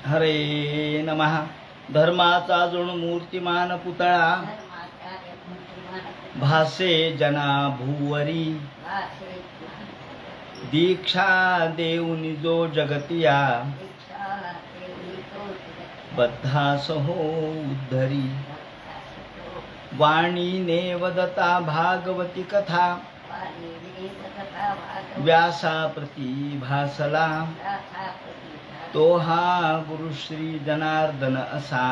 हरे नमः। धर्माचा जणू मूर्तिमान पुतळा भासे जना भूवरी, दीक्षा देऊनी जो जगतिया बद्धास हो उद्धरी। वाणीने वदता भागवती कथा व्यासा प्रति भासला, तो हा गुरु श्री जनार्दन असा।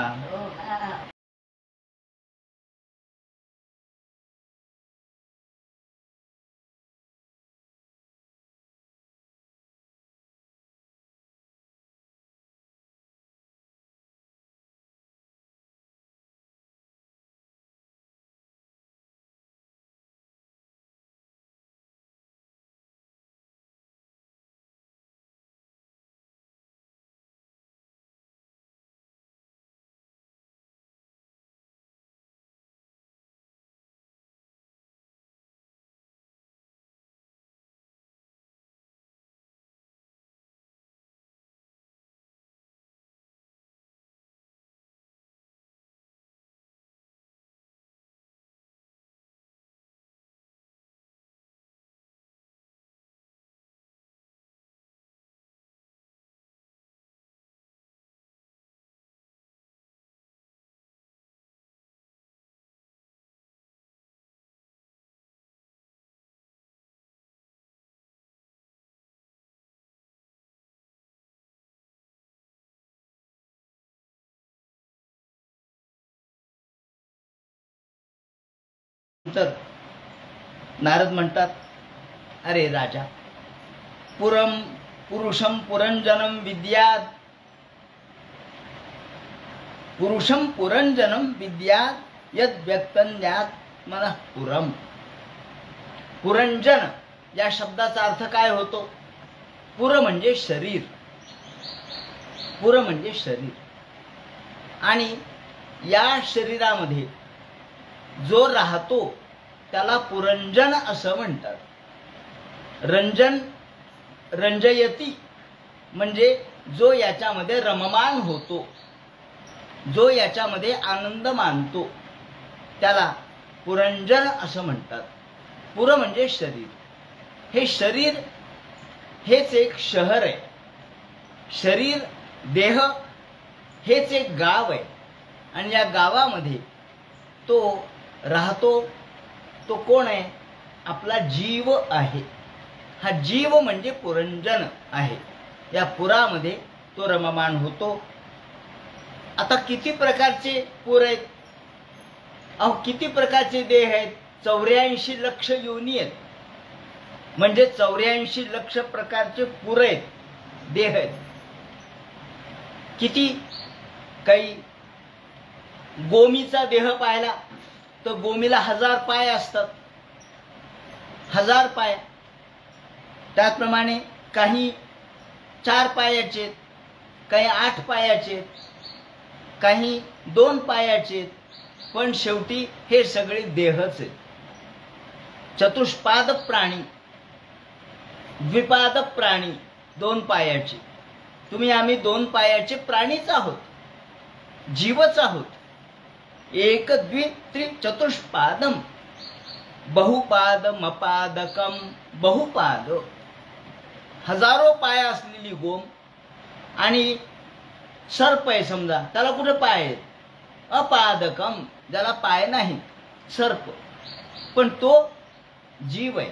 तर नारद म्हणतात, अरे राजा, पुरुषम पुरंजनम विद्यात, पुरुषम पुरंजनम विद्यात यद व्यक्तन्यात मनः पुरम। पुरंजन या शब्दाचा अर्थ काय होतो? पुर म्हणजे शरीर, पुर म्हणजे शरीर। आणि या शरीरामध्ये जो राहतो त्याला पुरंजन असं म्हणतात। रंजन, रंजयती म्हणजे जो याच्यामध्ये रममान होतो, जो याच्यामध्ये आनंद मानतो, त्याला पुरंजन असं म्हणतात। पुर म्हणजे शरीर। हे शरीर हेच एक शहर आहे। शरीर, देह हेच एक गाव आहे। आणि या गावामध्ये तो राहतो, तो कोण आहे? आपला जीव आहे। हा जीव म्हणजे पुरंजन आहे। या पुरामध्ये तो रममान होतो। आता किती प्रकारचे पुर आहेत? अहो, किती प्रकारचे देह आहेत? 84 लक्ष योनी आहेत, म्हणजे 84 लक्ष प्रकारचे पुर आहेत, देह आहेत। किती? काही गोमीचा देह पाहिला तर गोमीला 1000 पाय असतात, 1000 पाय। त्याचप्रमाणे काही 4 पायाचे, काही 8 पायाचे, काही 2 पायाचे, पण शेवटी हे सगळे देहच आहेत। चतुष्पाद प्राणी, द्विपाद प्राणी, 2 पायाचे। तुम्ही आम्ही 2 पायाचे प्राणीच आहोत, जीवच आहोत। एक द्वि त्रि चतुष्पादम बहुपादमपादकम बहुपाद। हजारो पाय असलेली गोम आणि सर्प आहे समजा, त्याला कुठे पाय आहेत? अपादकम, ज्याला पाय नाही, सर्प। पण तो जीव आहे,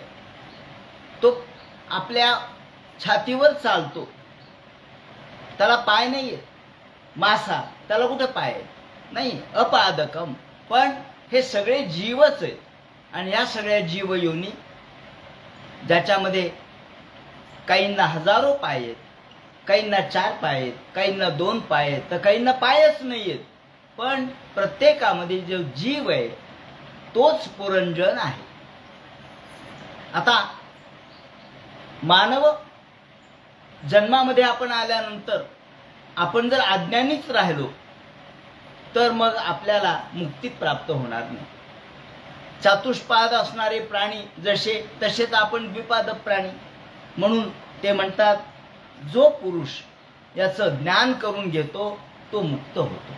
तो आपल्या छातीवर चालतो, त्याला पाय नाही आहेत। मासा, त्याला कुठे पाय आहेत? नाही, अपादकम। पण हे सगळे जीवच आहेत। आणि या सगळ्या जीव योनी, ज्याच्यामध्ये काहींना हजारो पाय आहेत, काहींना 4 पाय आहेत, काहींना 2 पाय आहेत, तर काहींना पायच नाही आहेत, पण प्रत्येकामध्ये जो जीव आहे तोच पुरंजन आहे। आता मानव जन्मामध्ये आपण आल्यानंतर आपण जर अज्ञानीच राहिलो तर मग आपल्याला मुक्ती प्राप्त होणार नाही। चतुष्पाद असणारे प्राणी जसे तसेच आपण द्विपाद प्राणी। म्हणून ते म्हणतात, जो पुरुष याचं ज्ञान करून घेतो तो मुक्त होतो.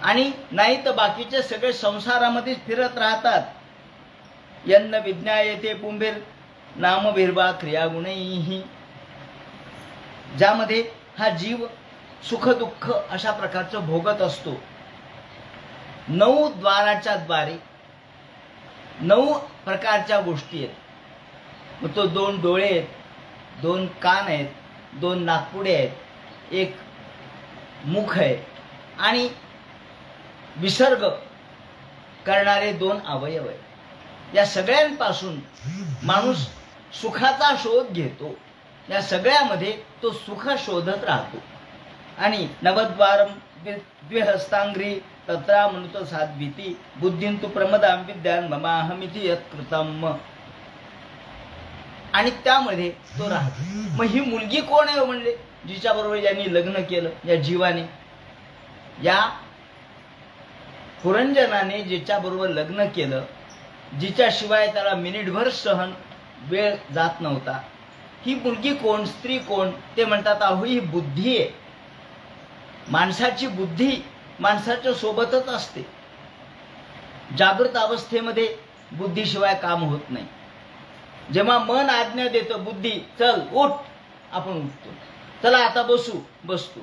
आणि नाही तर बाकीचे सगळे संसारामध्येच फिरत राहतात. यन्न विज्ञायते पुंभिर नामभिर्वा क्रियागुणैः, ज्यामध्ये हा जीव सुख दुःख अशा प्रकारचं भोगत असतो. 9 द्वाराच्या द्वारे 9 प्रकारच्या गोष्टी आहेत. मग तो 2 डोळे आहेत, 2 कान आहेत, 2 नाकपुडे आहेत, 1 मुख आहे आणि विसर्ग करणारे 2 अवयव आहेत. या सगळ्यांपासून माणूस सुखाचा शोध घेतो. या सगळ्यामध्ये तो सुख शोधत राहतो. आणि नवद्वारम द्विहस्तांग्री तत्रा म्हणूत साध्विती बुद्धिंतु प्रमदां विद्यान ममाहमिति यत्कृतम. आणि त्यामध्ये तो राहतो. मग ही मुलगी कोण आहे म्हणले? जिच्या बरोबर यांनी लग्न केलं या जीवाने, या पुरंजनाने जिच्या बरोबर लग्न केलं, जिच्याशिवाय त्याला मिनिटभर सहन वेळ जात नव्हता, ही मुलगी कोण, स्त्री कोण? ते म्हणतात अहो ही बुद्धी आहे. माणसाची बुद्धी माणसाच्या सोबतच असते. जागृत अवस्थेमध्ये बुद्धीशिवाय काम होत नाही. जेव्हा मन आज्ञा देतं बुद्धी चल उठ, आपण उठतो. चला आता बसतो.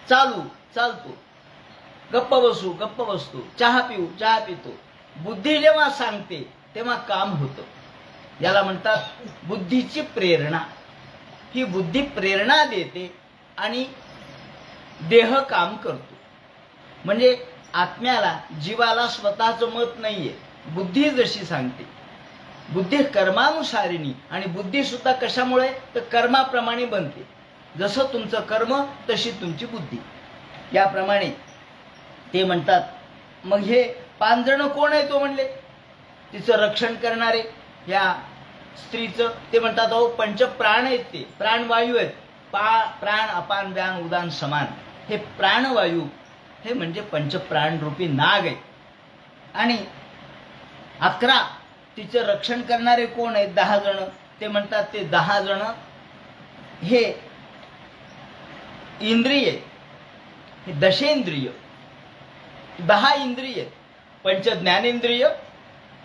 चालू चालतो. गप्प बसू गप्प बसतो. चहा पिऊ चहा पितो. बुद्धी जेव्हा सांगते तेव्हा काम होतं. याला म्हणतात बुद्धीची प्रेरणा. ही बुद्धी प्रेरणा देते आणि देह काम करतो. म्हणजे आत्म्याला जीवाला स्वतःचं मत नाहीये. बुद्धी जशी सांगते, बुद्धी कर्मानुसारिणी. आणि बुद्धी सुद्धा कशामुळे? तर कर्माप्रमाणे बनते. जसं तुमचं कर्म तशी तुमची बुद्धी. याप्रमाणे ते म्हणतात. मग हे 5 जण कोण आहे तो म्हणले? तिचं रक्षण करणारे या स्त्रीचं. ते म्हणतात अहो पंचप्राण आहेत. ते प्राणवायू आहेत. प्राण अपान व्यान उदान समान. हे प्राणवायू हे म्हणजे पंचप्राण रूपी नाग आहे. आणि 11 तिचं रक्षण करणारे कोण आहेत? 10 जण. ते म्हणतात ते 10 जण हे इंद्रिय, हे दशेंद्रिय, 10 इंद्रिय, पंच ज्ञानेंद्रिय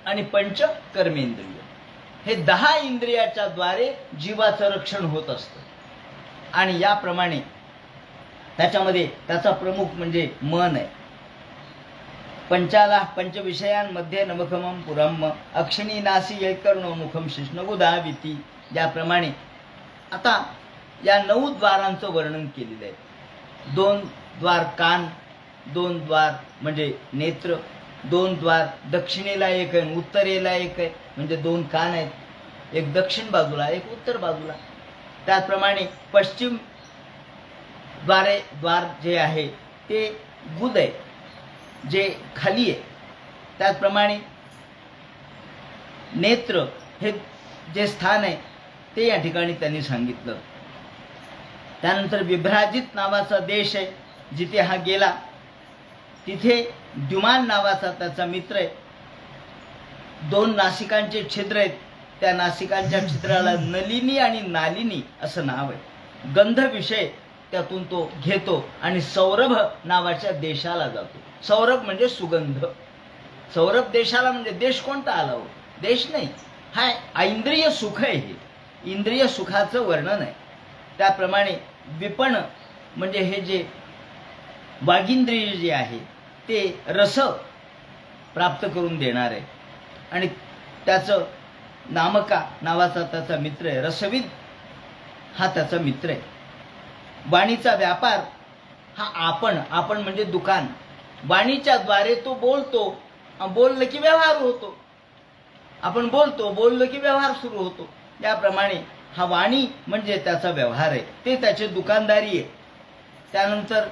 आणि पंच कर्मेंद्रिय. हे 10 इंद्रियाच्या द्वारे जीवाचं रक्षण होत असतं. आणि याप्रमाणे त्याच्यामध्ये त्याचा प्रमुख म्हणजे मन आहे. पंचाला पंचविषयांमध्ये नमखमम पुरम अक्षिणी नासी यैकर्णो मुखम शिष्णगुदाविती. ज्याप्रमाणे आता या 9 द्वारांचं वर्णन केलेलं आहे. 2 द्वार कान, 2 द्वार म्हणजे नेत्र, 2 द्वार दक्षिणेला एक आहे, उत्तरेला एक आहे, म्हणजे 2 कान आहेत. एक दक्षिण बाजूला, एक उत्तर बाजूला. त्याचप्रमाणे पश्चिम द्वार जे आहे ते गुद आहे, जे खाली आहे. त्याचप्रमाणे नेत्र हे जे स्थान आहे ते या ठिकाणी त्यांनी सांगितलं. त्यानंतर विभ्राजित नावाचा देश आहे. जिथे हा गेला तिथे द्युमान नावाचा त्याचा मित्र आहे. 2 नासिकांचे छिद्र आहेत. त्या नासिकांच्या छिद्राला नलिनी आणि नालिनी असं नाव आहे. गंध विषय त्यातून तो घेतो आणि सौरभ नावाच्या देशाला जातो. सौरभ म्हणजे सुगंध. सौरभ देशाला म्हणजे देश कोणता आला हो? देश नाही, हा इंद्रिय सुख आहे. हे इंद्रिय सुखाचं वर्णन आहे. त्याप्रमाणे विपण म्हणजे हे जे वागिंद्रिय जे आहे ते रस प्राप्त करून देणार आहे. आणि त्याचं नामका नावाचा त्याचा मित्र आहे. रसविद हा त्याचा मित्र आहे. वाणीचा व्यापार हा आपण म्हणजे दुकान. वाणीच्या द्वारे तो बोलतो. बोललं की व्यवहार होतो. आपण बोललो की व्यवहार सुरू होतो. याप्रमाणे हा वाणी म्हणजे त्याचा व्यवहार आहे. ते त्याची दुकानदारी आहे. त्यानंतर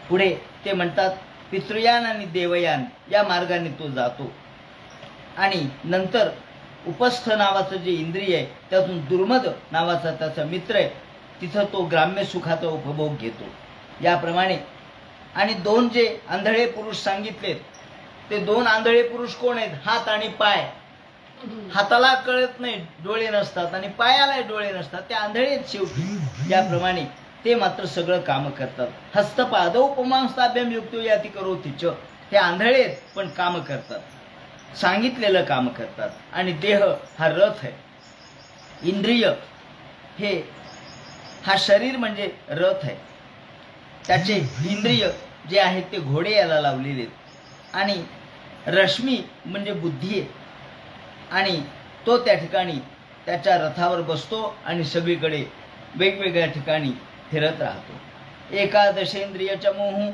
पुढे ते म्हणतात पितृयान आणि देवयान या मार्गाने तो जातो. आणि नंतर उपस्थ नावाचं जे इंद्रिय आहे त्यातून दुर्मद नावाचा त्याचा मित्र आहे. तिथं तो ग्राम्य सुखाचा उपभोग घेतो. याप्रमाणे आणि 2 जे आंधळे पुरुष सांगितलेत ते 2 आंधळे पुरुष कोण आहेत? हात आणि पाय. हाताला कळत नाही, डोळे नसतात, आणि पायाला डोळे नसतात, ते आंधळे आहेत शेवटी. याप्रमाणे ते मात्र सगळं काम करतात. हस्तपादौ पुमांस्ताभ्याम युक्तो याती करोति च. ते आंधळे आहेत पण काम करतात, सांगितलेलं काम करतात. आणि देह हा रथ आहे, इंद्रिय हा शरीर म्हणजे रथ आहे. त्याचे इंद्रिय जे आहेत ते घोडे याला लावलेले आहेत. आणि रश्मी म्हणजे बुद्धी आहे. आणि तो त्या ठिकाणी त्याच्या रथावर बसतो आणि सगळीकडे वेगवेगळ्या ठिकाणी फिरत राहतो. एकादशेंद्रियच्या मोह.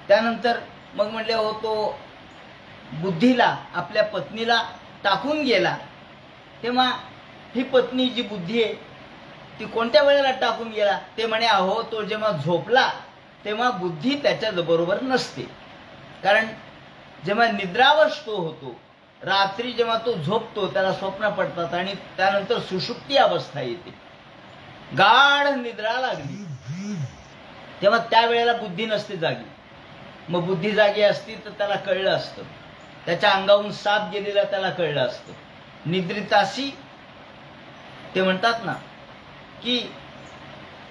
त्यानंतर मग म्हणले हो तो बुद्धीला आपल्या पत्नीला टाकून गेला, तेव्हा ही पत्नी जी बुद्धी आहे ती कोणत्या वेळेला टाकून गेला? ते म्हणे अहो तो जेव्हा झोपला तेव्हा बुद्धी त्याच्या बरोबर नसते. कारण जेव्हा निद्रावश तो होतो, रात्री जेव्हा तो झोपतो त्याला स्वप्न पडतात आणि त्यानंतर सुषुप्ती अवस्था येते, गाढ निद्रा लागली, तेव्हा त्यावेळेला बुद्धी नसते जागी. मग बुद्धी जागी असती तर त्याला कळलं असतं, त्याच्या अंगावरून साप गेलेला त्याला कळलं असतं. निद्रितासी ते म्हणतात ना की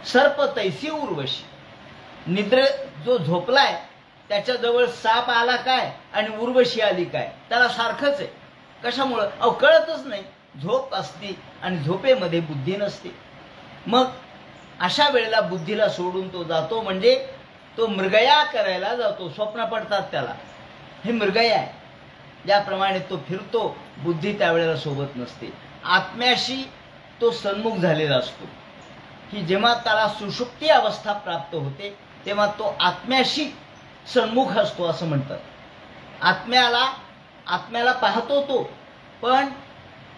सर्प तैसी उर्वशी. निद्र जो झोपलाय त्याच्याजवळ साप आला काय आणि उर्वशी आली काय, त्याला सारखंच आहे. कशामुळं? अहो कळतच नाही, झोप असती आणि झोपेमध्ये बुद्धी नसते. मग अशा वेळेला बुद्धीला सोडून तो जातो, म्हणजे तो मृगया करायला जातो. स्वप्न पडतात त्याला, हे मृगया आहे. ज्याप्रमाणे तो फिरतो, बुद्धी त्यावेळेला सोबत नसते. आत्म्याशी तो सन्मुख झालेला असतो. ही जेव्हा त्याला सुषुप्ती अवस्था प्राप्त होते तेव्हा तो आत्म्याशी सन्मुख असतो असं म्हणतात. आत्म्याला पाहतो तो, पण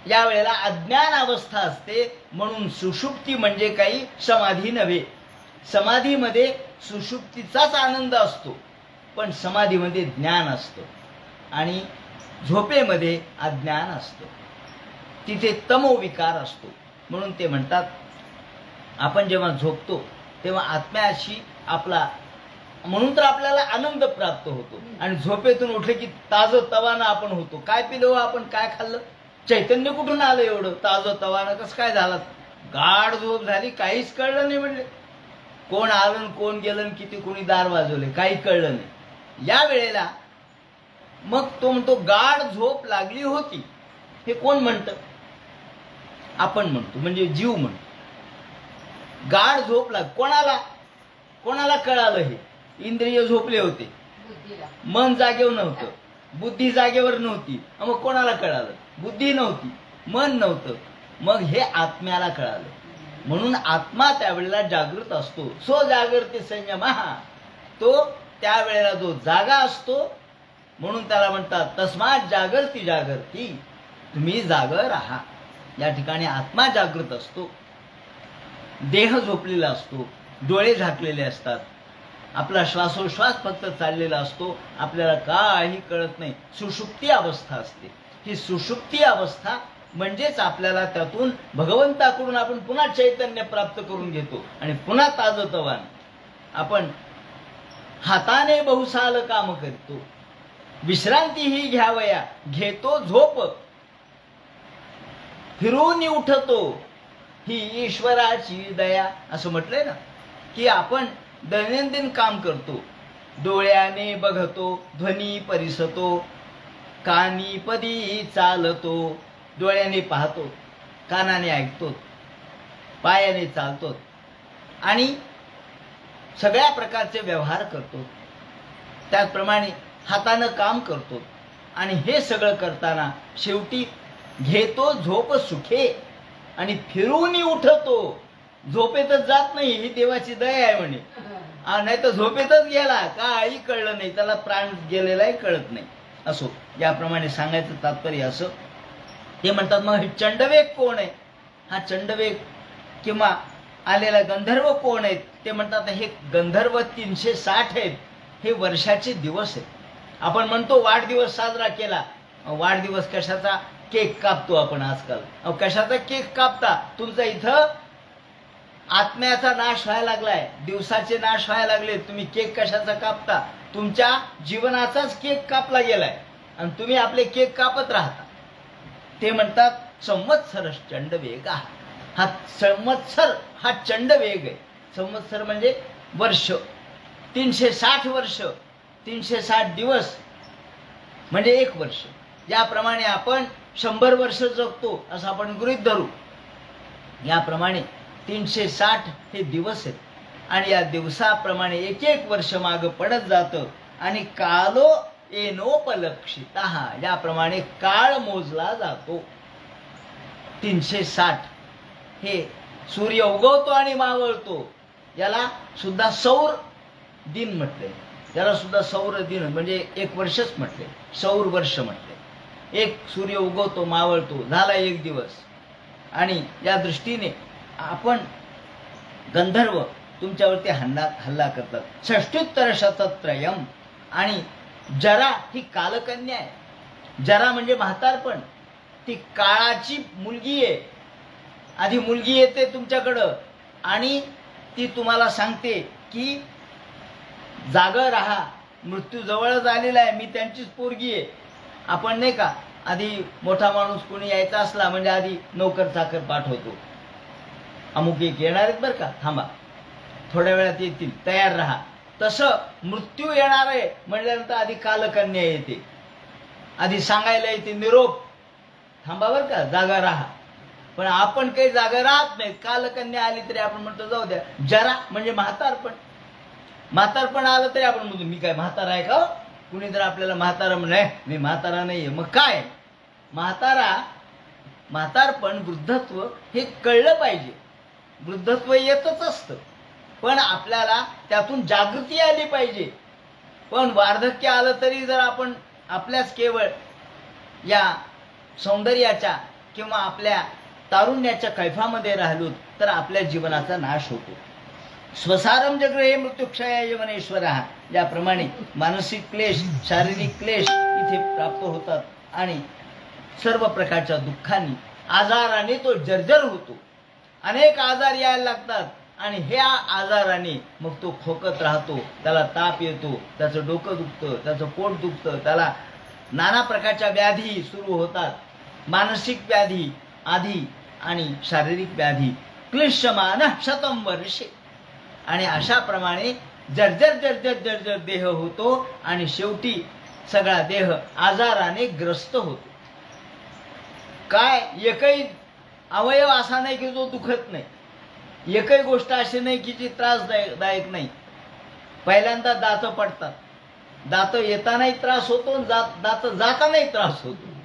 या वेळेला अज्ञान अवस्था असते. म्हणून सुषुप्ती म्हणजे काही समाधी नव्हे. समाधीमध्ये सुषुप्तीचाच आनंद असतो, पण समाधीमध्ये ज्ञान असतं आणि झोपेमध्ये अज्ञान असतं. तिथे तमोविकार असतो. म्हणून ते म्हणतात आपण जेव्हा झोपतो तेव्हा आत्म्याशी आपला, म्हणून तर आपल्याला आनंद प्राप्त होतो. आणि झोपेतून उठले की ताजं तवानं आपण होतो. काय पिलो आपण, काय खाल्लं, चैतन्य कुठून आलं एवढं ताजं तवानं, कसं काय झालं? गाढ झोप झाली, काहीच कळलं नाही. म्हणले कोण आलं कोण गेलं, किती कोणी दार वाजवले, काही कळलं नाही. या वेळेला मग तो म्हणतो गाढ झोप लागली होती. हे कोण म्हणतं? आपण म्हणतो, म्हणजे जीव म्हणतो. गाढ झोप लाग, कोणाला कळालं? हे इंद्रिय झोपले होते, मन जागेवर नव्हतं, बुद्धी जागेवर नव्हती. मग कोणाला कळालं? बुद्धी नव्हती, मन नव्हतं, मग हे आत्म्याला कळालं. म्हणून आत्मा त्यावेळेला जागृत असतो. सो जागृती संयम, तो त्यावेळेला जो जागा असतो, म्हणून त्याला म्हणतात तस्मात जागर्ती, तुम्ही जागर आहात. या ठिकाणी आत्मा जागृत असतो, देह झोपलेला असतो, डोळे झाकलेले असतात, आपला श्वासोश्वास फक्त चाललेला असतो, आपल्याला काही कळत नाही. सुषुप्ती अवस्था असते. ही सुषुप्ती अवस्था म्हणजेच आपल्याला त्यातून भगवंताकडून आपण पुन्हा चैतन्य प्राप्त करून घेतो आणि पुन्हा ताजतवान आपण हाताने बहुसाल काम करतो. विश्रांतीही घ्यावया, घेतो झोप, फिरून उठतो, ही ईश्वराची दया. असं म्हटलंय ना की आपण दैनंदिन काम करतो, डोळ्याने बघतो, ध्वनी परिसतो, कानी पदी चालतो. डोळ्याने पाहतो, कानाने ऐकतो, पायाने चालतो आणि सगळ्या प्रकारचे व्यवहार करतो. त्याचप्रमाणे हातानं काम करतो. आणि हे सगळं करताना शेवटी घेतो झोप सुखे आणि फिरून उठतो. झोपेतच जात नाही, ही देवाची दया आहे म्हणे. नाही तर झोपेतच गेला, काही कळलं नाही, त्याला प्राण गेलेलाही कळत नाही. असो, याप्रमाणे सांगायचं तात्पर्य असं. ते म्हणतात मग हे चंडवेग कोण आहे? हा चंडवेग किंवा आलेला गंधर्व कोण आहेत? ते म्हणतात हे गंधर्व 360 आहेत. हे वर्षाचे दिवस आहेत. आपण म्हणतो वाढदिवस साजरा केला. वाढदिवस कशाचा? केक कापतो आपण आजकाल. कशाचा केक कापता? तुमचा इथं आत्म्याचा नाश व्हायला लागलाय, दिवसाचे नाश व्हायला लागले, तुम्ही केक कशाचा कापता? तुमच्या जीवनाचाच केक कापला गेलाय आणि तुम्ही आपले केक कापत राहता. ते म्हणतात संवत्सर चंडवेग. हा संवत्सर हा चंडवेग आहे. संवत्सर म्हणजे वर्ष, 360 वर्ष, 360 दिवस म्हणजे 1 वर्ष. ज्याप्रमाणे आपण 100 वर्ष जगतो असं आपण गृहीत धरू, याप्रमाणे 360 हे दिवस आहेत. आणि या दिवसाप्रमाणे 1 वर्ष मागं पडत जातं. आणि कालो येनोपलक्षितः, ज्याप्रमाणे काळ मोजला जातो. 360 हे सूर्य उगवतो आणि मावळतो, याला सुद्धा सौर दिन म्हटले. याला सुद्धा सौर दिन म्हणजे 1 वर्षच म्हटले, सौर वर्ष म्हटले. एक सूर्य उगवतो मावळतो, झाला 1 दिवस. आणि या दृष्टीने आपण गंधर्व तुमच्यावरती हल्ला करतात. 66 शतत्रयम. आणि जरा ही कालकन्या आहे. जरा म्हणजे म्हातारपण. ती काळाची मुलगी आहे. आधी मुलगी येते तुमच्याकडं आणि ती तुम्हाला सांगते की जागं राहा, मृत्यू जवळच आलेला आहे, मी त्यांचीच पोरगी आहे. आपण नाही का आधी मोठा माणूस कोणी यायचा असला म्हणजे आधी नोकर चाकर पाठवतो, अमुक एक येणार आहेत बरं का, थांबा थोड्या वेळात येतील, तयार राहा. तसं मृत्यू येणार आहे म्हटल्यानंतर आधी कालकन्या येते, आधी सांगायला येते निरोप, थांबा बरं का, जागा राहा. पण आपण काही जागा राहत नाही. कालकन्या आली तरी आपण म्हणतो जाऊ द्या. जरा म्हणजे म्हातारपण. म्हातारपण आलं तरी आपण म्हणतो मी काय म्हातारा आहे का? कुणी जर आपल्याला म्हातारा म्हणे मी म्हातारा नाहीये, मग काय म्हातारपण वृद्धत्व हे कळलं पाहिजे. वृद्धत्व येतच असतं, पण आपल्याला त्यातून जागृती आली पाहिजे. पण वार्धक्य आलं तरी जर आपण आपल्याच केवळ या सौंदर्याच्या किंवा आपल्या तारुण्याच्या कैफामध्ये राहिलो तर आपल्या जीवनाचा नाश होतो. स्वसारम जगृहे मृत्युक्षय यवनेश्वर. ज्याप्रमाणे मानसिक क्लेश, शारीरिक क्लेश इथे प्राप्त होतात आणि सर्व प्रकारच्या दुःखांनी, आजाराने तो जर्जर होतो. अनेक आजार यायला लागतात आणि ह्या आजाराने मग तो खोकत राहतो, त्याला ताप येतो, त्याचं डोकं दुखतं, त्याचं पोट दुखतं, त्याला नाना प्रकारच्या व्याधी सुरू होतात. मानसिक व्याधी आधी आणि शारीरिक व्याधी. क्लिश्यमान 100 वर्षे. आणि अशाप्रमाणे जर्जर जर्जर जर्जर देह होतो आणि शेवटी सगळा देह आजाराने ग्रस्त होतो. काय एकही अवयव असा नाही की जो दुखत नाही, एकही गोष्ट अशी नाही की जी त्रासदायक नाही. पहिल्यांदा दात पडतात, दात येतानाही त्रास होतो, दात जातानाही त्रास होतो,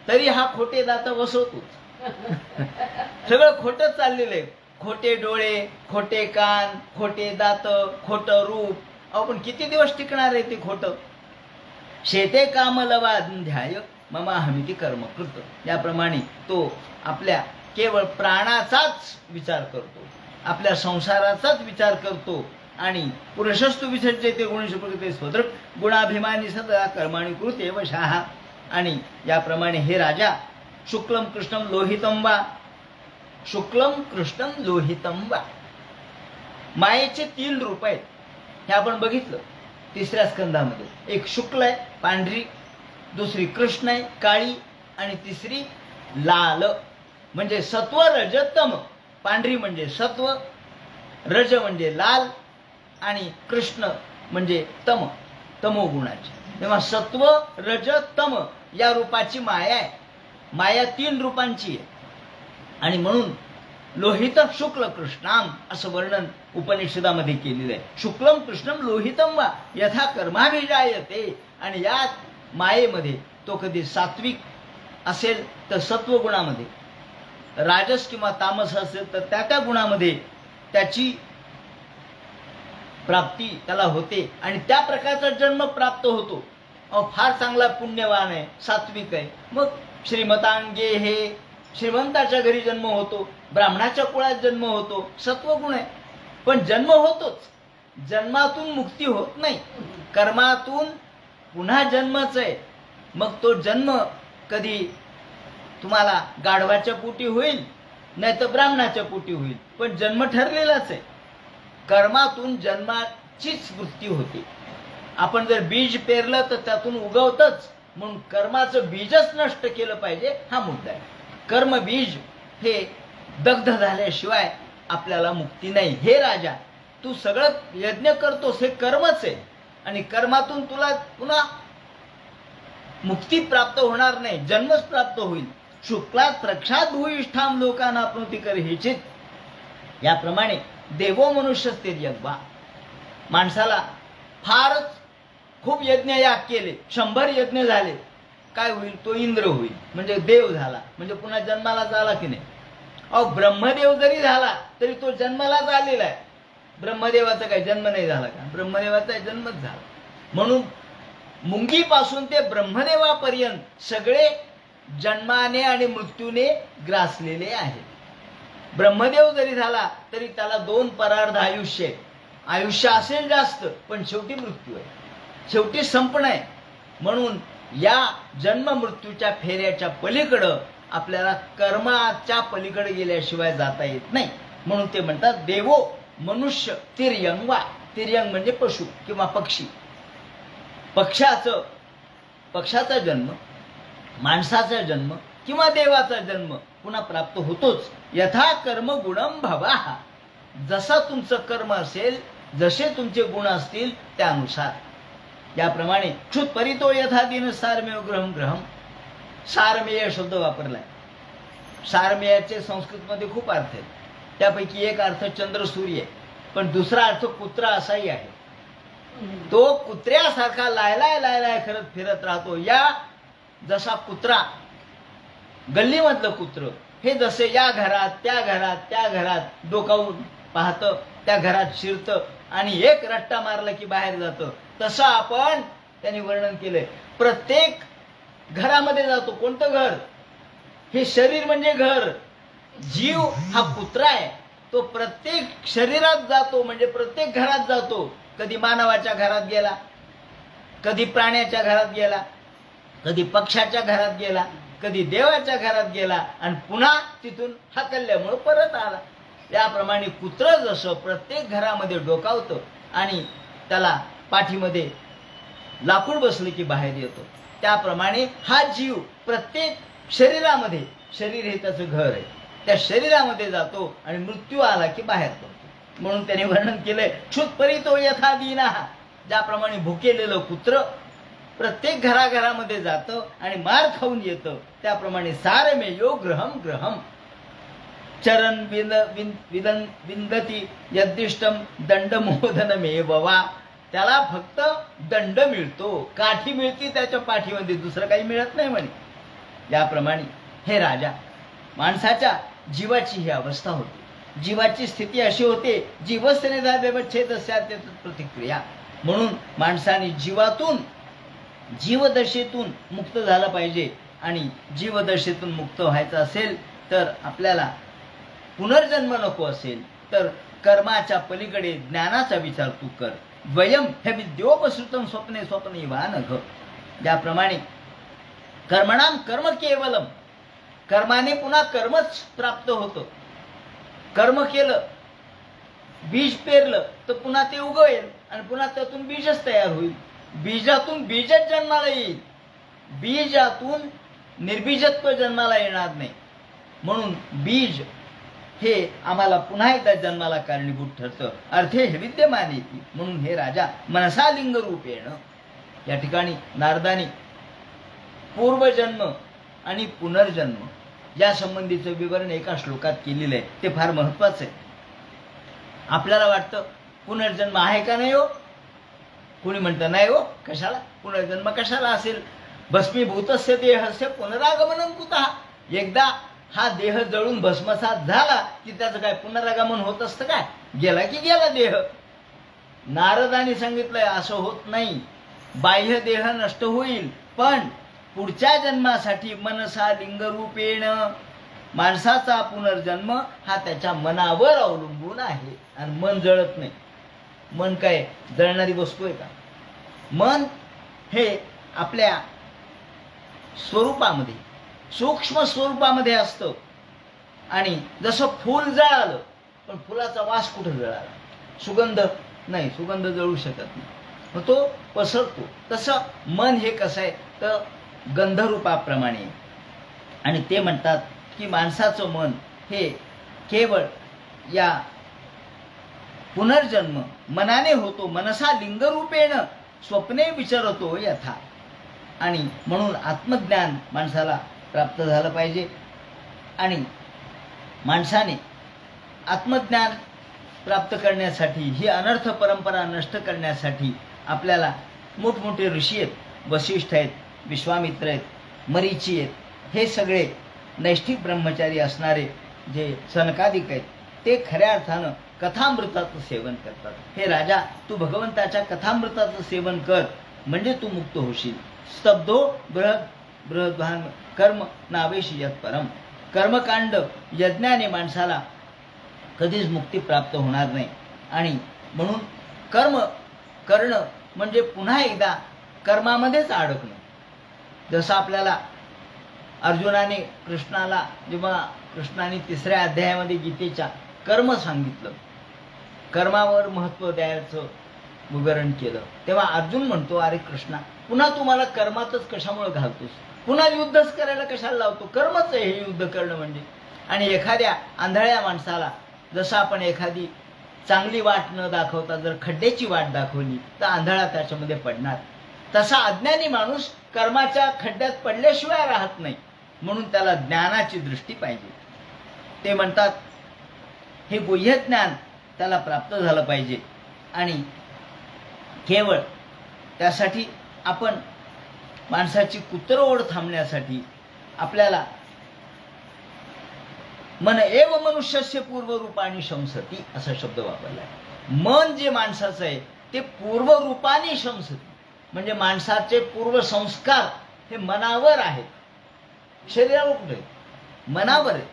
तरी हा खोटे दात बसवतो. सगळं खोटच चाललेलं आहे. खोटे डोळे, खोटे कान, खोटे दात, खोटं रूप. आपण किती दिवस टिकणार आहे ते खोटं? शेते कामलवाध्याय ममाहमिती कर्मकृत. याप्रमाणे तो आपल्या केवळ प्राणाचाच विचार करतो, आपल्या संसाराचाच विचार करतो. आणि पुरुषस्तु विसर्जते गुणशुप्रकृते स्वदृक् गुणाभिमानी सदा कर्माणि कृते वशः. आणि याप्रमाणे हे राजा, शुक्लम कृष्णम लोहितम वा, शुक्लम कृष्णम लोहितम वा, मायेचे 3 रूप आहेत. हे आपण बघितलं 3ऱ्या स्कंदामध्ये. एक शुक्ल आहे पांढरी, दुसरी कृष्ण आहे काळी, आणि तिसरी लाल म्हणजे सत्व रज तम. पांढरी म्हणजे सत्व, रज म्हणजे लाल, आणि कृष्ण म्हणजे तमोगुणाची. तेव्हा सत्व रज तम या रूपाची माया आहे. माया 3 रूपांची आहे. आणि म्हणून लोहित शुक्ल कृष्णाम असं वर्णन उपनिषदामध्ये केलेलं आहे. शुक्लम कृष्णम लोहितम वा यथा कर्माभिजायते. आणि या मायेमध्ये तो कधी सात्विक असेल तर सत्वगुणामध्ये, राजस किंवा तामस असेल तर त्या गुणामध्ये त्याची प्राप्ती त्याला होते आणि त्या प्रकारचा जन्म प्राप्त होतो. फार चांगला पुण्यवान आहे, सात्विक आहे, मग श्रीमतांगे हे श्रीमंताच्या घरी जन्म होतो, ब्राह्मणाच्या कुळात जन्म होतो, सत्वगुण आहे. पण जन्म होतोच, जन्मातून मुक्ती होत नाही, कर्मातून पुन्हा जन्मच आहे. मग तो जन्म कधी तुम्हाला गाढवाच्या पोटी होईल, नाही तर ब्राह्मणाच्या पोटी होईल, पण जन्म ठरलेलाच आहे. कर्मातून जन्माचीच वृत्ती होते. आपण जर बीज पेरलं तर त्यातून उगवतच, म्हणून कर्माचं बीजच नष्ट केलं पाहिजे, हा मुद्दा आहे. कर्म बीज हे दग्ध झाल्याशिवाय आपल्याला मुक्ती नाही. हे राजा, तू सगळं यज्ञ करतोस, हे कर्मच आहे आणि कर्मातून तुला पुन्हा मुक्ती प्राप्त होणार नाही, जन्मच प्राप्त होईल. शुक्लात रक्षात भूयिष्ठाम लोकांना आपणती कर हेचित. याप्रमाणे देवो मनुष्यस्ते यज्ञ. माणसाला फारच खूप यज्ञ याग केले, 100 यज्ञ झाले, काय होईल? तो इंद्र होईल, म्हणजे देव झाला, म्हणजे पुन्हा जन्माला झाला की नाही? अहो, ब्रह्मदेव जरी झाला तरी तो जन्मालाच आलेला आहे. ब्रह्मदेवाचा काही जन्म नाही झाला का? ब्रह्मदेवाचा जन्मच झाला. म्हणून मुंगीपासून ते ब्रह्मदेवापर्यंत सगळे जन्माने आणि मृत्यूने ग्रासलेले आहेत. ब्रह्मदेव जरी झाला तरी त्याला 2 परार्ध आयुष्य आहे. आयुष्य असेल जास्त, पण शेवटी मृत्यू आहे, शेवटी संपणं आहे. म्हणून या जन्म मृत्यूच्या फेऱ्याच्या पलीकडं आपल्याला कर्माच्या पलीकडे गेल्याशिवाय जाता येत नाही. म्हणून ते म्हणतात देवो मनुष्य तिर्यंग वा. तिर्यंग म्हणजे पशु किंवा पक्षी. पक्षाचा जन्म, माणसाचा जन्म किंवा देवाचा जन्म पुन्हा प्राप्त होतोच. यथा कर्म गुणम भवा. जसा तुमचं कर्म असेल, जसे तुमचे गुण असतील त्यानुसार. याप्रमाणे क्षुत परितो यथा दिन सारमेय ग्रहम ग्रहम. सारमेय शब्द वापरलाय. सारमेयाचे संस्कृतमध्ये खूप अर्थ आहेत. त्यापैकी एक अर्थ चंद्र सूर्य आहे, पण दुसरा अर्थ कुत्रा असाही आहे. तो कुत्र्यासारखा लायलाय करत फिरत राहतो. या जसा कुत्रा, गल्लीमधलं कुत्र हे जसे या घरात त्या घरात डोकावून पाहतं, त्या घरात शिरतं आणि एक रट्टा मारला की बाहेर जातं, तसं आपण त्यांनी वर्णन केलंय. प्रत्येक घरामध्ये जातो. कोणतं घर? हे शरीर म्हणजे घर. जीव हा कुत्रा आहे, तो प्रत्येक शरीरात जातो, म्हणजे प्रत्येक घरात जातो. कधी मानवाच्या घरात गेला, कधी प्राण्याच्या घरात गेला, कधी पक्षाच्या घरात गेला, कधी देवाच्या घरात गेला आणि पुन्हा तिथून हाकलल्यामुळे परत आला. याप्रमाणे कुत्र जसं प्रत्येक घरामध्ये डोकावतं आणि त्याला पाठीमध्ये लाकूड बसले की बाहेर येतो, त्याप्रमाणे हा जीव प्रत्येक शरीरामध्ये, शरीर हे त्याचं घर आहे, त्या शरीरामध्ये जातो आणि मृत्यू आला की बाहेर पडतो. म्हणून त्याने वर्णन केलंय क्षुत परितो यथा दीना. ज्याप्रमाणे भुकेलेलं कुत्र प्रत्येक घराघरामध्ये जातं आणि मार खाऊन येतं, त्याप्रमाणे सारमेयो ग्रहम ग्रहम. चरण विंदती यद्दिष्टम दंडमोदनमेव वा. त्याला फक्त दंड मिळतो, काठी मिळते त्याच्या पाठीमध्ये, दुसरं काही मिळत नाही म्हणे. याप्रमाणे हे राजा, माणसाच्या जीवाची ही अवस्था होती. जीवाची स्थिती अशी होते, जीवस्तेने व्यवच्छेदस्यात् प्रतिक्रिया. म्हणून माणसाने जीवदशेतून मुक्त झालं पाहिजे. आणि जीवदशेतून मुक्त व्हायचं असेल तर आपल्याला पुनर्जन्म नको असेल तर कर्माच्या पलीकडे ज्ञानाचा विचार तू कर. द्वयम हे विद्योपसृतम स्वप्ने स्वप्नेवानघ. ज्याप्रमाणे कर्मणाम कर्म केवलम. कर्माने पुन्हा कर्मच प्राप्त होतं. कर्म केलं, बीज पेरलं तर पुन्हा ते उगवेल आणि पुन्हा त्यातून बीजच तयार होईल. बीजातून बीजच जन्माला येईल. बीजातून निर्बीजत्व जन्माला येणार नाही. म्हणून बीज हे आम्हाला पुन्हा एकदा जन्माला कारणीभूत ठरतं. अर्थे हे विद्यमान येते. म्हणून हे राजा मनसा लिंग रूपेण. या ठिकाणी नारदानी पूर्वजन्म आणि पुनर्जन्म या संबंधीचं विवरण एका श्लोकात केलेलं आहे. ते फार महत्वाचं आहे. आपल्याला वाटतं पुनर्जन्म आहे का नाही हो? कोणी म्हणतं नाही हो, कशाला पुनर्जन्म कशाला असेल? भस्मीभूतस्य देहस्य पुनरागमनं कुतः. एकदा हा देह जळून भस्मसात झाला की त्याचं काय पुनरागमन होत असतं काय? गेला की गेला देह. नारदाने सांगितलंय असं होत नाही. बाह्य देह नष्ट होईल, पण पुढच्या जन्मासाठी मनसा लिंगरूपेण. माणसाचा पुनर्जन्म हा त्याच्या मनावर अवलंबून आहे. आणि मन जळत नाही. मन काय जळणारी वस्तू आहे का? मन हे आपल्या स्वरूपामध्ये, सूक्ष्म स्वरूपामध्ये असतं. आणि जसं फूल जळालं, पण फुलाचा वास कुठं जळाला? सुगंध नाही, सुगंध जळू शकत नाही, मग तो पसरतो. तसं मन हे कसं आहे तर गंधरूपाप्रमाणे. आणि ते म्हणतात की माणसाचं मन हे केवळ या पुनर्जन्म मनाने होतो, मनसा लिंगरूपेण स्वप्ने विचरतो यथा. आणि म्हणून आत्मज्ञान माणसाला प्राप्त झालं पाहिजे. आणि माणसाने आत्मज्ञान प्राप्त करण्यासाठी, ही अनर्थ परंपरा नष्ट करण्यासाठी आपल्याला मोठमोठे ऋषी आहेत, वसिष्ठ आहेत, विश्वामित्र आहेत, मरीची आहेत, हे सगळे नैष्ठिक ब्रह्मचारी असणारे जे सनकादिक आहेत, ते खऱ्या अर्थानं कथामृताचं सेवन करतात. हे राजा, तू भगवंताच्या कथामृताचं सेवन कर, म्हणजे तू मुक्त होशील. स्तब्धो बृहद्भान कर्म नावेशी यत् परम. कर्मकांड यज्ञाने माणसाला कधीच मुक्ती प्राप्त होणार नाही. आणि म्हणून कर्म करणं म्हणजे पुन्हा एकदा कर्मामध्येच अडकणं. जसं आपल्याला अर्जुनाने कृष्णाला, जेव्हा कृष्णाने 3ऱ्या अध्यायामध्ये गीतेच्या कर्म सांगितलं, कर्मावर महत्त्व द्यायचं विवरण केलं, तेव्हा अर्जुन म्हणतो, अरे कृष्णा, पुन्हा तू मला कर्मातच कशामुळे घालतोस? पुन्हा युद्धच करायला कशाला लावतो? कर्मच आहे हे युद्ध करणं म्हणजे. आणि एखाद्या आंधळ्या माणसाला जसं आपण एखादी चांगली वाट न दाखवता जर खड्ड्याची वाट दाखवली तर आंधळा त्याच्यामध्ये पडणार. तसा अज्ञानी माणूस कर्माच्या खड्ड्यात पडल्याशिवाय राहत नाही. म्हणून त्याला ज्ञानाची दृष्टी पाहिजे. ते म्हणतात हे गुह्य ज्ञान त्याला प्राप्त झालं पाहिजे. आणि केवळ त्यासाठी आपण माणसाची कुत्रओढ थांबण्यासाठी आपल्याला मन एव मनुष्यस्य पूर्वरूपाने शंसती असा शब्द वापरला. मन जे माणसाचं आहे ते पूर्वरूपाने शंसती, म्हणजे माणसाचे पूर्वसंस्कार हे मनावर आहेत, शरीरावर कुठे? मनावर आहे.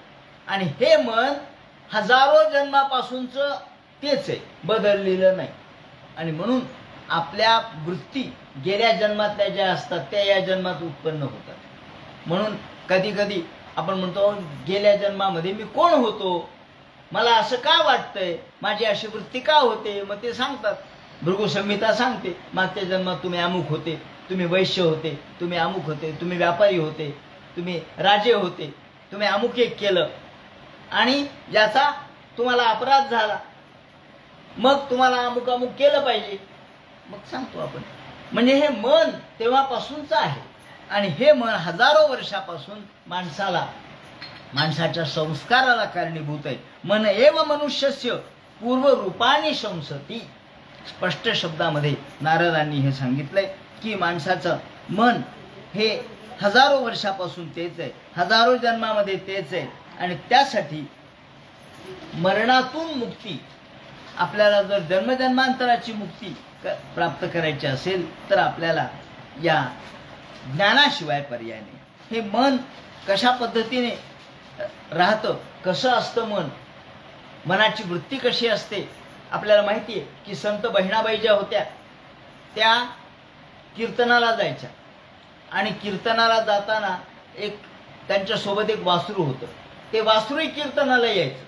आणि हे मन हजारो जन्मापासूनचं तेच आहे, बदललेलं नाही. आणि म्हणून आपल्या वृत्ती गेल्या जन्मातल्या ज्या असतात त्या या जन्मात उत्पन्न होतात. म्हणून कधी कधी आपण म्हणतो गेल्या जन्मामध्ये मी कोण होतो, मला असं का वाटतंय, माझी अशी वृत्ती का होते? मग ते सांगतात, भृगुसंहिता सांगते, मागच्या जन्मात तुम्ही अमुक होते, तुम्ही वैश्य होते, तुम्ही अमुक होते, तुम्ही व्यापारी होते, तुम्ही राजे होते, तुम्ही अमुक एक केलं आणि याचा तुम्हाला अपराध झाला, मग तुम्हाला अमुक अमुक केलं पाहिजे. मग सांगतो आपण. म्हणजे हे मन तेव्हापासूनच आहे. आणि हे मन हजारो वर्षापासून माणसाच्या संस्काराला कारणीभूत आहे. मन एव मनुष्यस्य पूर्वरूपाने शंसती. स्पष्ट शब्दामध्ये नारदांनी हे सांगितलंय की माणसाचं मन हे हजारो वर्षापासून तेच आहे, हजारो जन्मामध्ये तेच आहे. आणि त्यासाठी मरणातून मुक्ती, आपल्याला जर जन्मजन्मांतराची मुक्ती प्राप्त करायची असेल तर आपल्याला या ज्ञानाशिवाय पर्याय नाही. हे मन कशा पद्धतीने राहतं, कसं असतं मन, मनाची वृत्ती कशी असते आपल्याला माहिती आहे की संत बहिणाबाई ज्या होत्या त्या कीर्तनाला जायच्या. आणि कीर्तनाला जाताना त्यांच्यासोबत एक वासरू होतं. ते वासरूही कीर्तनाला यायचं,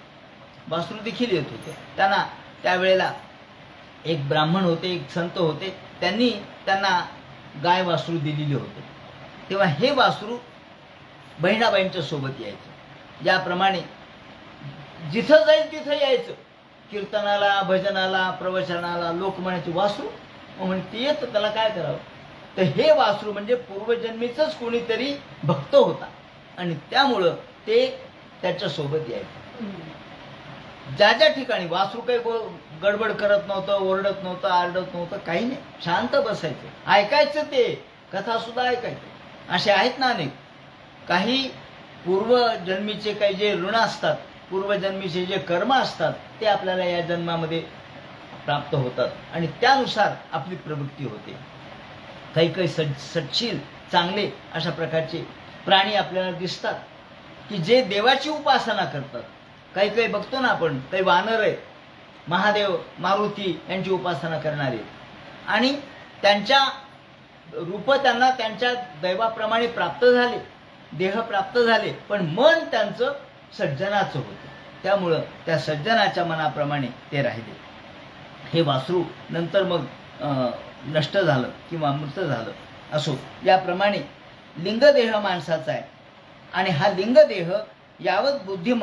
वासरू देखील येत होते. त्यांना त्यावेळेला एक ब्राह्मण होते, एक संत होते, त्यांनी त्यांना गाय वासरू दिलेली होते. तेव्हा हे वासरू बहिणाबाईंच्या सोबत यायचं. याप्रमाणे जिथं जाईल तिथं यायचं, कीर्तनाला, भजनाला, प्रवचनाला. लोक म्हणायचे वासरू, म्हणते येतं, त्याला काय करावं? तर हे वासरू म्हणजे पूर्वजन्मीचंच कोणीतरी भक्त होता आणि त्यामुळं ते त्याच्यासोबत यायचं. ज्या ज्या ठिकाणी वासरू काही गडबड करत नव्हतं, ओरडत नव्हतं, आरडत नव्हतं, काही नाही, शांत बसायचं, ऐकायचं, ते कथा सुद्धा ऐकायचं. असे आहेत ना अनेक. काही पूर्वजन्मीचे काही जे ऋण असतात, पूर्वजन्मीचे जे कर्म असतात ते आपल्याला या जन्मामध्ये प्राप्त होतात आणि त्यानुसार आपली प्रवृत्ती होते. काही काही सच्शील चांगले अशा प्रकारचे प्राणी आपल्याला दिसतात की जे देवाची उपासना करतात. काही काही बघतो ना आपण, काही वानर आहेत, महादेव, मारुती यांची उपासना करणारे, आणि त्यांच्या रूप त्यांना त्यांच्या दैवाप्रमाणे प्राप्त झाले, देह प्राप्त झाले, पण मन त्यांचं सज्जनाचं होतं. त्यामुळं त्या सज्जनाच्या मनाप्रमाणे ते राहिले. हे वासरू नंतर मग नष्ट झालं किंवा मृत झालं असो. याप्रमाणे लिंगदेह माणसाचा आहे आणि हा लिंगदेह यावत बुद्धी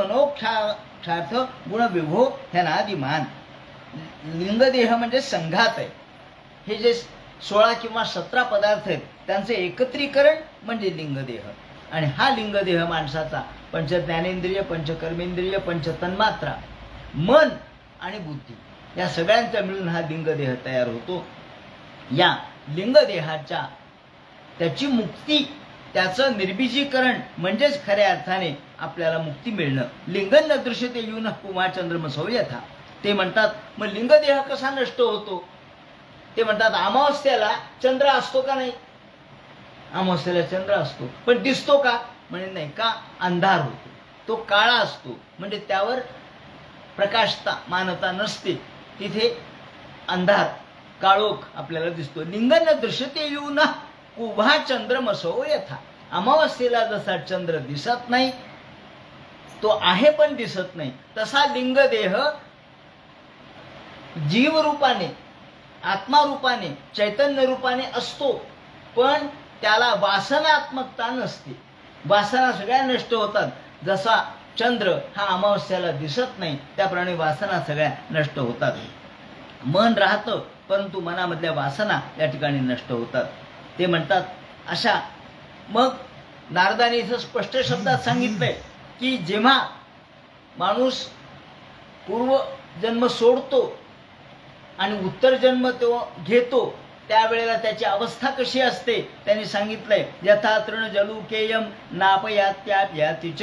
मोक्षार्थ गुणविभो ह्यनादिमान. लिंगदेह म्हणजे संघात आहे. हे जे 16 किंवा 17 पदार्थ आहेत त्यांचे एकत्रीकरण म्हणजे लिंगदेह. आणि हा लिंगदेह माणसाचा पंचज्ञानेंद्रिय, पंचकर्मेंद्रिय, पंचतन्मात्रा, मन आणि बुद्धी या सगळ्यांचा मिळून हा लिंगदेह तयार होतो. या लिंगदेहाच्या त्याची मुक्ती, त्याचं निर्बीजीकरण म्हणजेच खऱ्या अर्थाने आपल्याला मुक्ती मिळणं. लिंगन न दृश्यते युन पुमा चंद्रमसो यथा. ते म्हणतात मग लिंगदेह कसा नष्ट होतो? ते म्हणतात अमावस्याला चंद्र असतो का नाही? अमावस्याला चंद्र असतो, पण दिसतो का? म्हणजे नाही. का? अंधार होतो, तो काळा असतो, म्हणजे त्यावर प्रकाशता मानता नसते, तिथे अंधार काळोख आपल्याला दिसतो. लिंगन दृश्यते येऊन उभा चंद्रमसो यथा. अमावस्येला जसा चंद्र दिसत नाही, तो आहे पण दिसत नाही, तसा लिंगदेह जीवरूपाने, आत्मारूपाने, चैतन्य रूपाने असतो, पण त्याला वासनात्मकता नसते. वासना सगळ्या नष्ट होतात. जसा चंद्र हा अमावस्याला दिसत नाही त्याप्रमाणे वासना सगळ्या नष्ट होतात. मन राहतं परंतु मनामधल्या वासना या ठिकाणी नष्ट होतात. ते म्हणतात अशा. मग नारदाने इथं स्पष्ट शब्दात सांगितलंय की जेव्हा माणूस पूर्वजन्म सोडतो आणि उत्तर जन्म तो घेतो त्यावेळेला त्याची अवस्था कशी असते त्यांनी सांगितलंय. यथा तृण जलुकेयम नापयात्याप्यातिच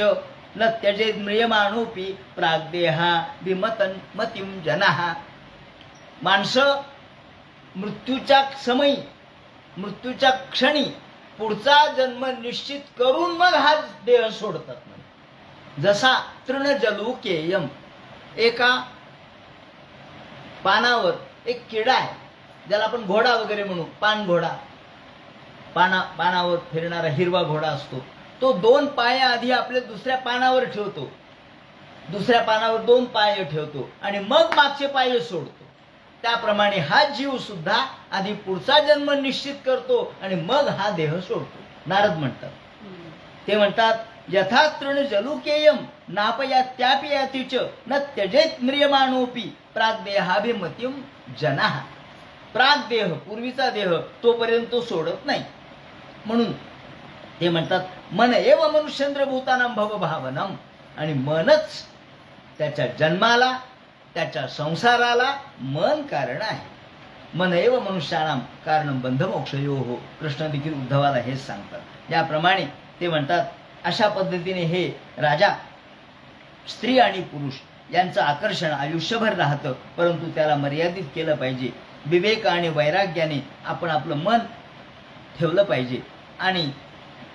न त्यजेत म्रियमाणोपी प्राग्देहा विमतन मतिम जनः. माणसं मृत्यूच्या समयी, मृत्यूच्या क्षणी पुढचा जन्म निश्चित करून मग हा देह सोडतात. जसा तृण जलुकेयम, एका पानावर एक किडा आहे, ज्याला आपण घोडा वगैरे म्हणू, पान घोडा, पानावर फिरणारा हिरवा घोडा असतो. तो 2 पाय आधी आपल्या दुसऱ्या पानावर ठेवतो, दुसऱ्या पानावर 2 पाय ठेवतो आणि मग मागचे पाय सोडतो. त्याप्रमाणे हा जीव सुद्धा आधी पुढचा जन्म निश्चित करतो आणि मग हा देह सोडतो. नारद म्हणतात. ते म्हणतात यथा तृण जलुकेयम नापयात्याप्यातिच न त्यजेत म्रियमाणोपी प्राग्देहाभिमतिम जनः. प्राग्देह, पूर्वीचा देह, तोपर्यंत तो सोडत नाही. म्हणून ते म्हणतात मन एव मनुष्येंद्र भूतानां भवभावनम. आणि मनच त्याच्या जन्माला, त्याच्या संसाराला मन कारण आहे. मन एव मनुष्याणाम कारणं बंधमोक्षयोः. कृष्ण देखील उद्धवाला हेच सांगतात. याप्रमाणे ते म्हणतात अशा पद्धतीने हे राजा, स्त्री आणि पुरुष यांचं आकर्षण आयुष्यभर राहतं, परंतु त्याला मर्यादित केलं पाहिजे. विवेक आणि वैराग्याने आपण आपलं मन ठेवलं पाहिजे. आणि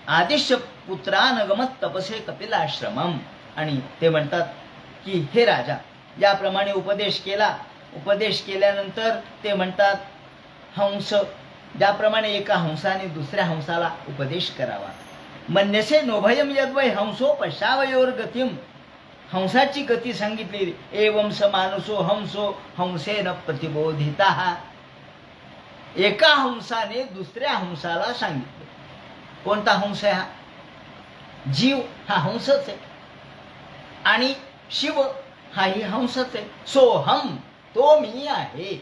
आदिश्य पुत्रानगमत तपसे कपिलाश्रमम. आणि ते म्हणतात की हे राजा, याप्रमाणे उपदेश केला. उपदेश केल्यानंतर ते म्हणतात हंस, ज्याप्रमाणे एका हंसाने दुसऱ्या हंसाला उपदेश करावा. मन्यसे नोभयम यद्वै हंसो पश्यावयोर गतिम. हंसाची गती सांगितली. एवं स मानुसो हंसो हंसेन प्रतिबोधितः. एका हंसाने दुसऱ्या हंसाला सांगितलं. कोणता हंस आहे हा? जीव हा हंसच आहे आणि शिव हाही हंसच आहे. सोहम, तो मी आहे.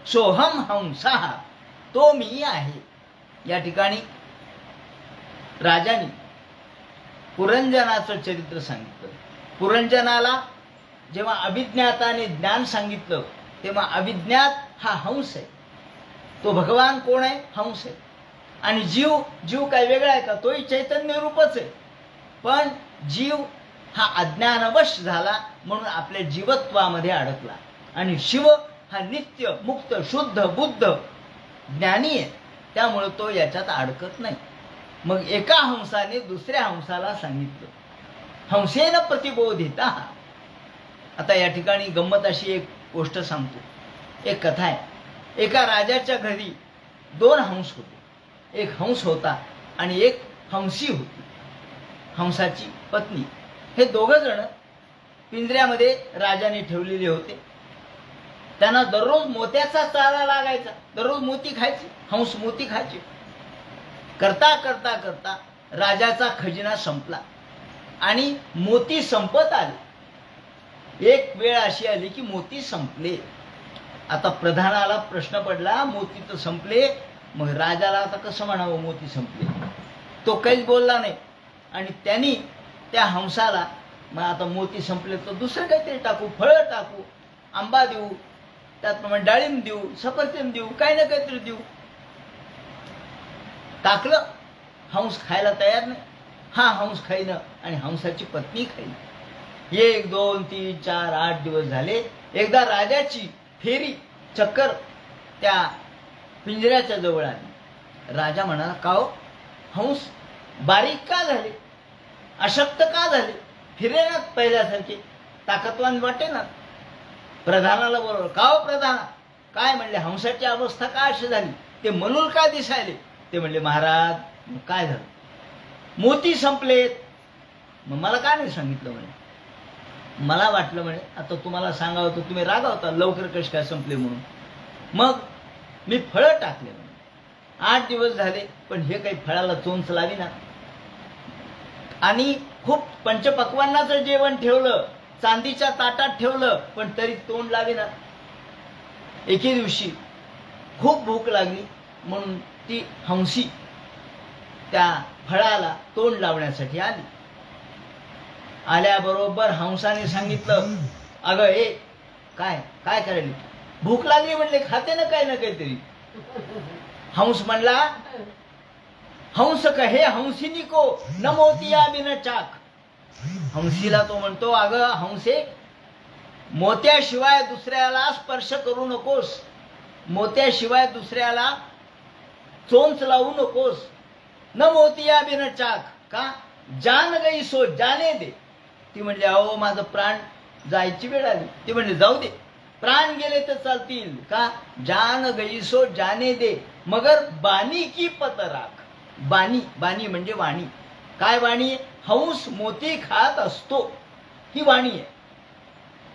सोहम हंसः, तो मी आहे. या ठिकाणी राजाने पुरंजनाचं चरित्र सांगितलं. पुरंजनाला जेव्हा अभिज्ञाताने ज्ञान सांगितलं तेव्हा अभिज्ञात हा हंस आहे. तो भगवान कोण आहे? हंस आहे. आणि जीव, जीव काय वेगळा आहे का? तोही चैतन्य रूपच आहे. पण जीव हा अज्ञानवश झाला म्हणून आपल्या जीवत्वामध्ये अडकला. आणि शिव हा नित्य मुक्त शुद्ध बुद्ध ज्ञानी आहे, त्यामुळे तो याच्यात अडकत नाही. मग एका हंसाने दुसऱ्या हंसाला सांगितलं. हंसेन प्रतिबोधिता. आता या ठिकाणी गंमत अशी एक गोष्ट सांगतो. एक कथा आहे. एका राजाच्या घरी 2 हंस होते. एक हंस होता आणि एक हंसी होती, हंसाची पत्नी. हे दोघं जण पिंजऱ्यामध्ये राजाने ठेवलेले होते. त्यांना दररोज मोत्याचा चारा लागायचा. दररोज मोती खायचे, हंस मोती खायचे. करता करता करता राजाचा खजिना संपला आणि मोती संपत आले. एक वेळ अशी आली की मोती संपले. आता प्रधानाला प्रश्न पडला, मोती तर संपले, मग राजाला आता कसं म्हणावं मोती संपले. तो काहीच बोलला नाही. आणि त्यांनी त्या हंसाला, मग आता मोती संपले तर दुसरं काहीतरी टाकू, फळं टाकू, आंबा देऊ, त्याचप्रमाणे डाळिंब देऊ, सफरचंद देऊ, काही ना काहीतरी देऊ. टाकलं. हंस खायला तयार नाही. हा हंस खाईनं आणि हंसाची पत्नी खाईन. 1 2 3 4 8 दिवस झाले. एकदा राजाची फेरी चक्कर त्या पिंजऱ्याच्या जवळ आली. राजा म्हणाला, का हो हंस बारीक का झाले, अशक्त का झाले, फिरेनात पहिल्यासारखे, ताकदवान वाटेनात. प्रधानाला बोलवलं, का हो प्रधाना, काय म्हणले, हंसाची अवस्था का अशी झाली, ते मलूल का दिसायले. ते म्हणले, महाराज काय झालं, मोती संपलेत. मग मला का नाही सांगितलं म्हणे. मला वाटलं म्हणे आता तुम्हाला सांगावं तर तुम्ही रागावता, लवकर कशी काय संपले म्हणून. मग मी फळं टाकले म्हणे. 8 दिवस झाले पण हे काही फळाला चोंच लावी ना. आणि खूप पंचपक्वान्नाचं जेवण ठेवलं, चांदीच्या ताटात ठेवलं, पण तरी तोंड लावी ना. एके दिवशी खूप भूक लागली म्हणून ती हंसी त्या फळाला तोंड लावण्यासाठी आली. आल्याबरोबर हंसाने सांगितलं, अगं ए काय काय करायली, भूक लागली म्हणले, खाते ना काही ना काहीतरी. हंस म्हणला, हंस कहे हंसिनी को न मोतिया बिन चाक. हंसीला तो म्हणतो, अगं हंसे, मोत्याशिवाय दुसऱ्याला स्पर्श करू नकोस, मोत्याशिवाय दुसऱ्याला चोंच लावू नकोस. न मोतिया बिन चाक, का जान गई सो जाने दे. ती म्हणली, अहो माझं प्राण जायची वेळ आली. ती म्हणली, जाऊ दे, प्राण गेले तर चालतील, का जान गई सो जाने दे, मगर बानी की पत राख. बानी, बानी म्हणजे वाणी. काय वाणी आहे, हंस मोती खात असतो ही वाणी आहे.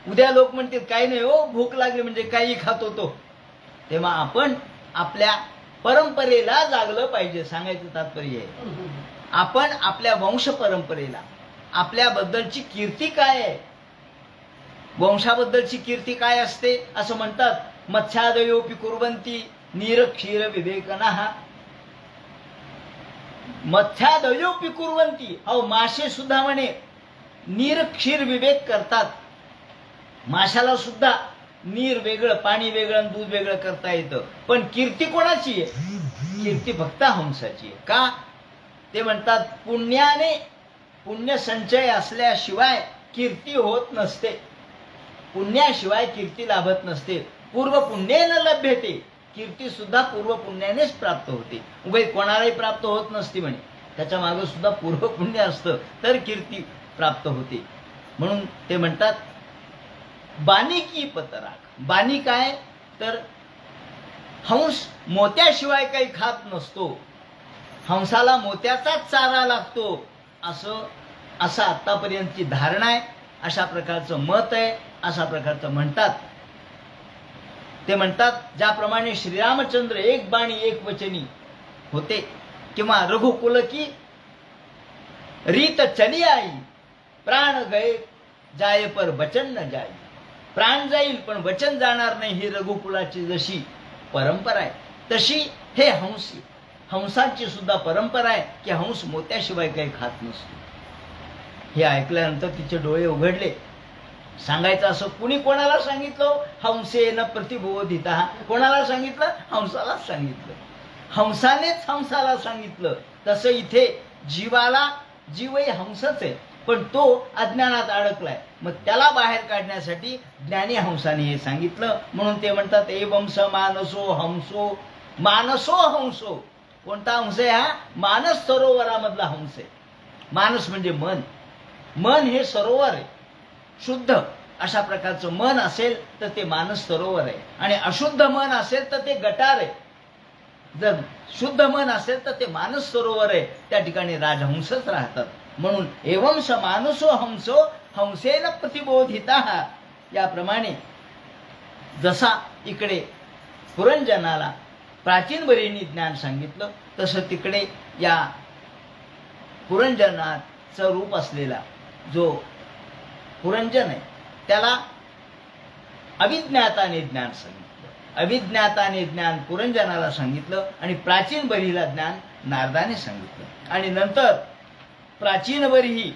उद्या लोक म्हणतील काही नाही हो, भूक लागली म्हणजे काही खात होतो. तेव्हा आपण आपल्या परंपरेला जागलं पाहिजे, सांगायचं तात्पर्य आहे. आपण आपल्या वंश परंपरेला, आपल्याबद्दलची कीर्ती काय आहे, वंशाबद्दलची कीर्ती काय असते असं म्हणतात. मत्स्यादयोपि कुर्वन्ति नीरक्षीर विवेकनः. मत्स्यादयोपि कुर्वन्ति, अहो मासे सुद्धा म्हणे नीरक्षीर विवेक करतात. माशाला सुद्धा नीर वेगळं, पाणी वेगळं, दूध वेगळं करता येतं. पण कीर्ती कोणाची आहे, कीर्ती फक्त हंसाची आहे. का ते म्हणतात, पुण्याने, पुण्य संचय असल्याशिवाय कीर्ती होत नसते, पुण्याशिवाय कीर्ती लाभत नसते. पूर्व पुण्येन लभ्यते, कीर्ती सुद्धा पूर्व पुण्यानेच प्राप्त होते. उभे कोणालाही प्राप्त होत नसती म्हणे, त्याच्या मागे सुद्धा पूर्व पुण्य असतं तर कीर्ती प्राप्त होते. म्हणून ते म्हणतात, बानी की पतराख. बानी काय तर हंस मोत्याशिवाय काही खात नसतो, हंसाला मोत्याचाच चारा लागतो, असं आतापर्यंतची धारणा आहे, अशा प्रकारचं मत आहे, अशा प्रकारचं म्हणतात. ते म्हणतात, ज्याप्रमाणे श्रीरामचंद्र एक बाणी एक वचनी होते, किंवा रघुकुल की रीत चली आई, प्राण गए जाय पर वचन न जाई. प्राण जाईल पण वचन जाणार नाही, ही रघुकुलाची जशी परंपरा आहे तशी हे हंस, हंसाची सुद्धा परंपरा आहे की हंस मोत्याशिवाय काही खात नसतो. हे ऐकल्यानंतर तिचे डोळे उघडले. सांगायचं असं कुणी कोणाला सांगितलं, हंसेन प्रतिबोधितः. कोणाला सांगितलं, हंसालाच सांगितलं, हंसानेच हंसाला सांगितलं. तसं इथे जीवाला, जीवही हंसच आहे पण तो अज्ञानात अडकलाय, मग त्याला बाहेर काढण्यासाठी ज्ञानी हंसाने हे सांगितलं. म्हणून ते म्हणतात, एवं स मानसो हंसो. मानसो हंसो, कोणता हंस आहे हा, मानस सरोवरामधला हंस आहे. मानस म्हणजे मन, मन हे सरोवर आहे. शुद्ध अशा प्रकारचं मन असेल तर ते मानस सरोवर आहे, आणि अशुद्ध मन असेल तर ते गटार आहे. जर शुद्ध मन असेल तर ते मानस सरोवर आहे, त्या ठिकाणी राजहंसच राहतात. म्हणून एवं स मानसो हंसो हंसेन प्रतिबोधितः. याप्रमाणे जसा इकडे पुरंजनाला प्राचीन बरींनी ज्ञान सांगितलं, तसं तिकडे या पुरंजनाचं रूप असलेला जो पुरंजन आहे त्याला अविज्ञाताने ज्ञान सांगितलं, अविज्ञाताने ज्ञान पुरंजनाला सांगितलं आणि प्राचीन बरीला ज्ञान नारदाने सांगितलं. आणि नंतर प्राचीन बरीही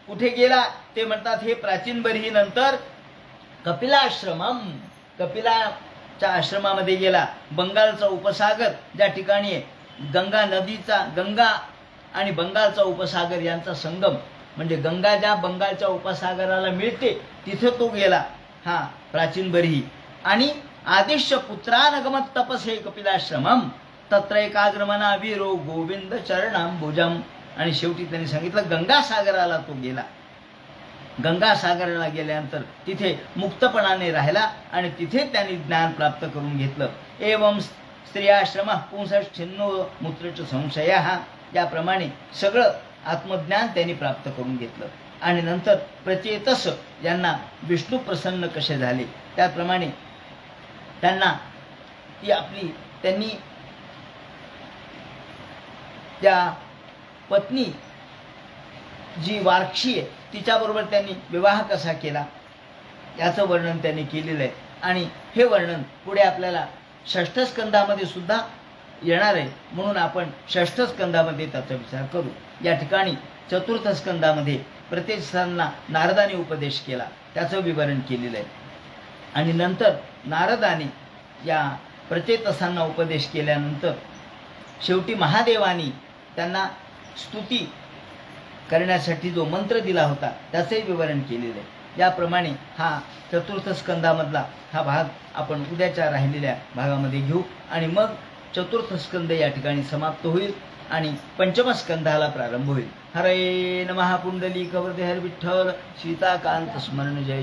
कुठे गेला ते म्हणतात, हे प्राचीन बरीही नंतर कपिलाश्रमम, कपिलाच्या आश्रमामध्ये गेला. बंगालचा उपसागर ज्या ठिकाणी गंगा नदीचा, गंगा आणि बंगालचा उपसागर यांचा संगम, म्हणजे गंगा ज्या बंगालच्या उपसागराला मिळते तिथे तो गेला, हा प्राचीन बरी. आणि आदिश्य पुत्रानगमत तपसे कपिलाश्रमम तत्र एकाग्रमना वीरो गोविंद चरणांबुजम. आणि शेवटी त्यांनी सांगितलं गंगासागराला तो गेला. गंगासागराला गेल्यानंतर तिथे मुक्तपणाने राहिला आणि तिथे त्यांनी ज्ञान प्राप्त करून घेतलं. एवं स्त्रियाश्रम पुंसच्छिन्नो मूत्रच संशय, याप्रमाणे सगळं आत्मज्ञान त्यांनी प्राप्त करून घेतलं. आणि नंतर प्रचेतस यांना विष्णू प्रसन्न कसे झाले त्याप्रमाणे त्यांना त्यांनी त्या पत्नी जी वार्क्षी आहे तिच्याबरोबर त्यांनी विवाह कसा केला याचं वर्णन त्यांनी केलेलं आहे. आणि हे वर्णन पुढे आपल्याला षष्ठ स्कंदामध्ये सुद्धा येणार आहे, म्हणून आपण षष्ठ स्कंदामध्ये त्याचा विचार करू. या ठिकाणी चतुर्थ स्कंदामध्ये प्रत्येकांना नारदाने उपदेश केला त्याचं विवरण केलेलं आहे. आणि नंतर नारदाने या प्रचेतसांना उपदेश केल्यानंतर शेवटी महादेवानी त्यांना स्तुती करण्यासाठी जो मंत्र दिला होता त्याचंही विवरण केलेलं आहे. याप्रमाणे हा चतुर्थ स्कंदामधला हा भाग आपण उद्याच्या राहिलेल्या भागामध्ये घेऊ आणि मग चतुर्थ स्कंद या ठिकाणी समाप्त होईल आणि पंचम स्कंदाला प्रारंभ होईल. हरे नमः. पुंडलिक वरदे हर विठ्ठल. सीताकांत स्मरण. जय.